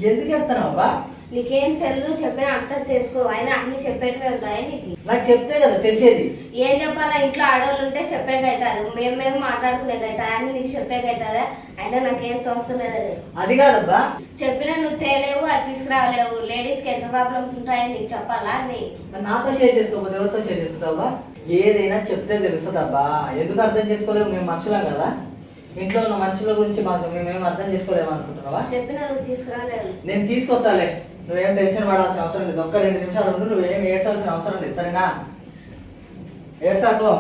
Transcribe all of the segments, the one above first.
ఎందుకు చెప్తానబ్బా? నీకేం తెలుసు చెప్పినా అర్థం చేసుకో. అయినా అన్ని చెప్పేటివి ఉంటాయి నీకు. నాకు చెప్తే కదా తెలిసేది. ఏం చెప్పాలా? ఇంట్లో ఆడవాళ్ళు ఉంటే చెప్పేకైతుంది, మేము మాట్లాడుకునేకైతుంది, అన్ని నీకు చెప్పేకైతుందా? అయినా నాకేం తోస్తలేదు. అది కాదబ్బా, చెప్పినా నువ్వు తేలేవు, అది తీసుకురావలేవు. లేడీస్ కి ఎంత ప్రాబ్లమ్స్ ఉంటాయని నీకు చెప్పాలా? అని నాతో షేర్ చేసుకోకపోతే ఎవరితో షేర్ చేసుకుంటావా? ఏదైనా చెప్తే తెలుస్తుంది అబ్బా. ఎందుకు అర్థం చేసుకోలేవు? మేము మనుషులం కదా. ఇంట్లో ఉన్న మనుషుల గురించి మాకు మేమేం అర్థం చేసుకోలేము అనుకుంటున్నావా? చెప్పినా నువ్వు తీసుకురాలేవు. నేను తీసుకొస్తాలే, నువ్వేం టెన్షన్ పడాల్సిన అవసరం లేదు. ఒక్క 2 నిమిషాలు ఉండు, నువ్వేం ఏడ్చాల్సిన అవసరం లేదు, సరేనా? ఏడ్సాకో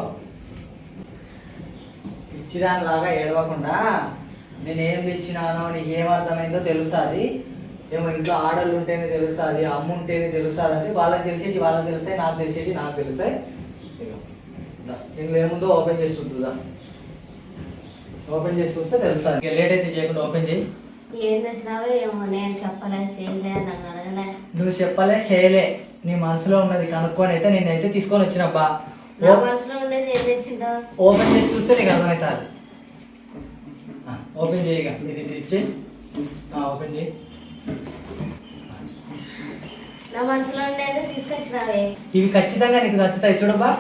పిచ్చిదానిలాగా ఏడవకుండా నేనేం తెచ్చినానో నీకు ఏం అర్థమైందో తెలుస్తుంది. ఏమో ఇంట్లో ఆడలు ఉంటేనే తెలుస్తుంది, అమ్మ ఉంటేనే తెలుస్తుంది అని వాళ్ళకి తెలిసేటి వాళ్ళకి తెలుస్తాయి, నాకు తెలిసేటి నాకు తెలుస్తాయి. ఇందులో ఏముందో ఓపెన్ చేసి చూద్దా, ఓపెన్ చేసి చూస్తే తెలుస్తుంది. లేట్ అయితే చేయకుండా ఓపెన్ చేయి. ఏం తెచ్చినావో ఏమో, నేను చెప్పలే చేయలే, నన్ను అడగలే. నువ్వు చెప్పలే చేయలే, నీ మనసులో ఉన్నది కనుక్కొని అయితే నేనైతే తీసుకొని వచ్చినబ్బా. నా మనసులో ఉండేది ఏం తెచ్చిందో ఓపెన్ చేసి చూస్తే నీకు అర్థమవుతుంది. ఓపెన్ చేయగా ఇది ఇచ్చి ఓపెన్ చేయి. నా మనసులో ఉండేది తీసుకొచ్చినావే. ఇవి ఖచ్చితంగా నీకు నచ్చుతాయి చూడబ్బా.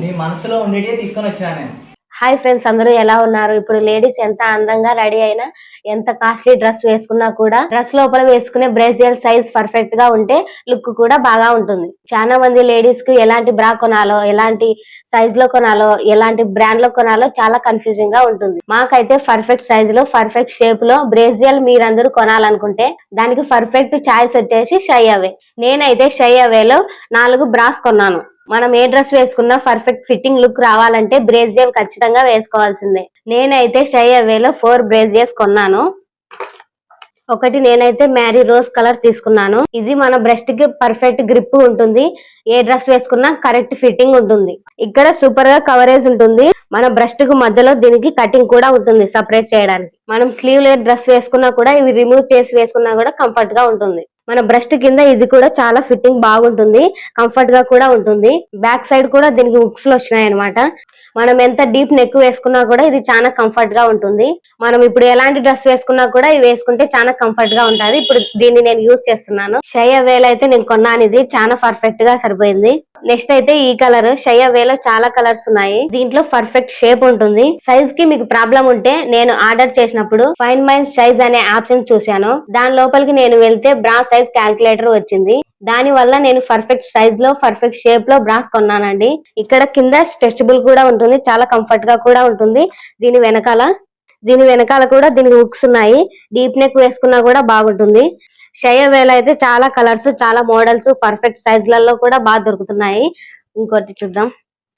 నీ మనసులో ఉండేటివే తీసుకొని వచ్చినా నేను. హాయ్ ఫ్రెండ్స్, అందరూ ఎలా ఉన్నారు? ఇప్పుడు లేడీస్ ఎంత అందంగా రెడీ అయినా, ఎంత కాస్ట్లీ డ్రెస్ వేసుకున్నా కూడా డ్రెస్ లోపల వేసుకునే బ్రేజియల్ సైజ్ పర్ఫెక్ట్ గా ఉంటే లుక్ కూడా బాగా ఉంటుంది. చాలా మంది లేడీస్ కి ఎలాంటి బ్రా కొనాలో, ఎలాంటి సైజ్ లో కొనాలో, ఎలాంటి బ్రాండ్ లో కొనాలో చాలా కన్ఫ్యూజింగ్ గా ఉంటుంది. మాకైతే పర్ఫెక్ట్ సైజ్ లో, పర్ఫెక్ట్ షేప్ లో బ్రేజియల్ మీరందరూ కొనాలనుకుంటే దానికి పర్ఫెక్ట్ చాయిస్ వచ్చేసి షై అవే. నేనైతే షై అవేలో 4 బ్రాస్ కొన్నాను. మనం ఏ డ్రెస్ వేసుకున్నా పర్ఫెక్ట్ ఫిట్టింగ్ లుక్ రావాలంటే బ్రేజియల్ ఖచ్చితంగా వేసుకోవాల్సిందే. నేనైతే షై అవేలో 4 బ్రేజియర్స్ కొన్నాను. ఒకటి నేనైతే మ్యారీ రోజ్ కలర్ తీసుకున్నాను. ఇది మన బ్రెస్ట్ కి పర్ఫెక్ట్ గ్రిప్ ఉంటుంది, ఏ డ్రెస్ వేసుకున్నా కరెక్ట్ ఫిట్టింగ్ ఉంటుంది. ఇక్కడ సూపర్ గా కవరేజ్ ఉంటుంది. మన బ్రెస్ట్ కు మధ్యలో దీనికి కటింగ్ కూడా ఉంటుంది సపరేట్ చేయడానికి. మనం స్లీవ్ లెస్ డ్రెస్ వేసుకున్నా కూడా ఇవి రిమూవ్ చేసి వేసుకున్నా కూడా కంఫర్ట్ గా ఉంటుంది. మన బ్రెస్ట్ కింద ఇది కూడా చాలా ఫిట్టింగ్ బాగుంటుంది, కంఫర్ట్ గా కూడా ఉంటుంది. బ్యాక్ సైడ్ కూడా దీనికి హుక్స్ వచ్చినాయి అనమాట. మనం ఎంత డీప్ నెక్ వేసుకున్నా కూడా ఇది చాలా కంఫర్ట్ గా ఉంటుంది. మనం ఇప్పుడు ఎలాంటి డ్రెస్ వేసుకున్నా కూడా ఇవి వేసుకుంటే చాలా కంఫర్ట్ గా ఉంటుంది. ఇప్పుడు దీన్ని నేను యూజ్ చేస్తున్నాను. షై అవేలో అయితే నేను కొన్నాను, ఇది చాలా పర్ఫెక్ట్ గా సరిపోయింది. నెక్స్ట్ అయితే ఈ కలర్. షై అవేలో చాలా కలర్స్ ఉన్నాయి, దీంట్లో పర్ఫెక్ట్ షేప్ ఉంటుంది. సైజ్ కి మీకు ప్రాబ్లం ఉంటే నేను ఆర్డర్ చేసినప్పుడు ఫైండ్ మై సైజ్ అనే ఆప్షన్ చూశాను. దాని లోపలికి నేను వెళ్తే బ్రా సైజ్ క్యాల్కులేటర్ వచ్చింది. దాని వల్ల నేను పర్ఫెక్ట్ సైజ్ లో, పర్ఫెక్ట్ షేప్ లో బ్రాస్ కొన్నానండి. ఇక్కడ కింద స్ట్రెచబుల్ కూడా ఉంటుంది, చాలా కంఫర్ట్ గా కూడా ఉంటుంది. దీని వెనకాల కూడా దీనికి హుక్స్ ఉన్నాయి, డీప్ నెక్ వేసుకున్నా కూడా బాగుంటుంది. షై అవేలో అయితే చాలా కలర్స్, చాలా మోడల్స్ పర్ఫెక్ట్ సైజ్లలో కూడా బాగా దొరుకుతున్నాయి. ఇంకోటి చూద్దాం.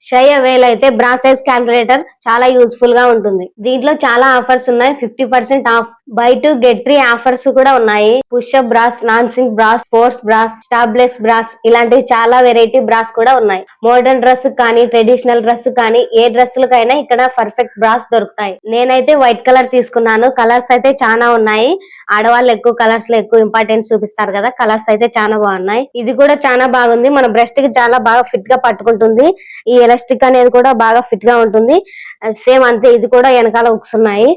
షై అవేలో అయితే బ్రా సైజ్ క్యాల్కులేటర్ చాలా యూస్ఫుల్ గా ఉంటుంది. దీంట్లో చాలా ఆఫర్స్ ఉన్నాయి. 50% ఆఫ్, బై 2 get 3 ఆఫర్స్ కూడా ఉన్నాయి. Pushup bras, non sink bras, sports bras, strapless bras, ఇలాంటివి చాలా వెరైటీ బ్రాస్ కూడా ఉన్నాయి. మోడర్న్ డ్రెస్ కానీ, ట్రెడిషనల్ డ్రెస్ కానీ, ఏ డ్రెస్సులకైనా ఇక్కడ పర్ఫెక్ట్ బ్రాస్ దొరుకుతాయి. నేనైతే వైట్ కలర్ తీసుకున్నాను. కలర్స్ అయితే చాలా ఉన్నాయి. ఆడవాళ్ళు ఎక్కువ కలర్స్ లో ఎక్కువ ఇంపార్టెన్స్ చూపిస్తారు కదా, కలర్స్ అయితే చాలా బాగున్నాయి. ఇది కూడా చాలా బాగుంది, మన బ్రెస్ట్ కి చాలా బాగా ఫిట్ గా పట్టుకుంటుంది. ఈ ఎలాస్టిక్ అనేది కూడా బాగా ఫిట్ గా ఉంటుంది. సేమ్ అంతే, ఇది కూడా వెనకాల హుక్స్ ఉన్నాయి.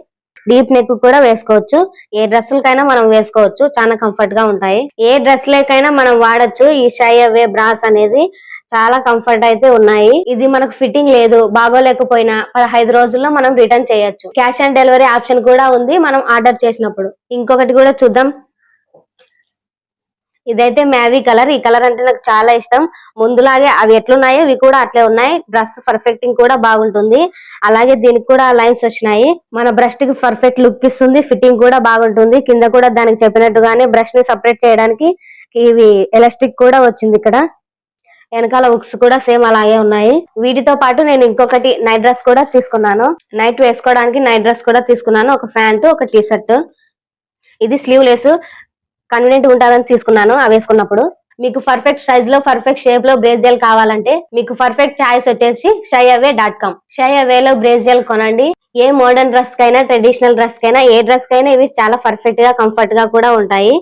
డీప్ నెక్ కూడా వేసుకోవచ్చు, ఏ డ్రెస్సులకైనా మనం వేసుకోవచ్చు, చాలా కంఫర్ట్ గా ఉంటాయి. ఏ డ్రెస్ లేకైనా మనం వాడచ్చు. ఈ షై అవే బ్రాస్ అనేది చాలా కంఫర్ట్ అయితే ఉన్నాయి. ఇది మనకు ఫిట్టింగ్ లేదు, బాగోలేకపోయినా 15 రోజుల్లో మనం రిటర్న్ చేయొచ్చు. క్యాష్ ఆన్ డెలివరీ ఆప్షన్ కూడా ఉంది మనం ఆర్డర్ చేసినప్పుడు. ఇంకొకటి కూడా చూద్దాం. ఇదైతే మ్యావీ కలర్. ఈ కలర్ అంటే నాకు చాలా ఇష్టం. ముందులాగే అవి ఎట్లున్నాయో ఇవి కూడా అట్లే ఉన్నాయి. డ్రెస్ పర్ఫెక్టింగ్ కూడా బాగుంటుంది. అలాగే దీనికి కూడా లైన్స్ వచ్చినాయి. మన బ్రష్ కి పర్ఫెక్ట్ లుక్ ఇస్తుంది, ఫిట్టింగ్ కూడా బాగుంటుంది. కింద కూడా దానికి చెప్పినట్టుగానే బ్రష్ ని సపరేట్ చేయడానికి ఇవి ఎలాస్టిక్ కూడా వచ్చింది. ఇక్కడ వెనకాల హుక్స్ కూడా సేమ్ అలాగే ఉన్నాయి. వీటితో పాటు నేను ఇంకొకటి నైట్ డ్రెస్ కూడా తీసుకున్నాను. నైట్ వేసుకోవడానికి నైట్ డ్రెస్ కూడా తీసుకున్నాను. ఒక ప్యాంటు, ఒక టీ షర్ట్. ఇది స్లీవ్ లెస్, కన్వీనియంట్ ఉంటుందని తీసుకున్నాను అవి వేసుకున్నప్పుడు. మీకు పర్ఫెక్ట్ సైజ్ లో, పర్ఫెక్ట్ షేప్ లో బ్రేజియల్ కావాలంటే మీకు పర్ఫెక్ట్ చాయిస్ వచ్చేసి shyaway.com. షై అవేలో బ్రేజియల్ కొనండి. ఏ మోడర్న్ డ్రెస్ కైనా, ట్రెడిషనల్ డ్రెస్ కైనా, ఏ డ్రెస్ కైనా ఇవి చాలా పర్ఫెక్ట్ గా, కంఫర్ట్ గా కూడా ఉంటాయి.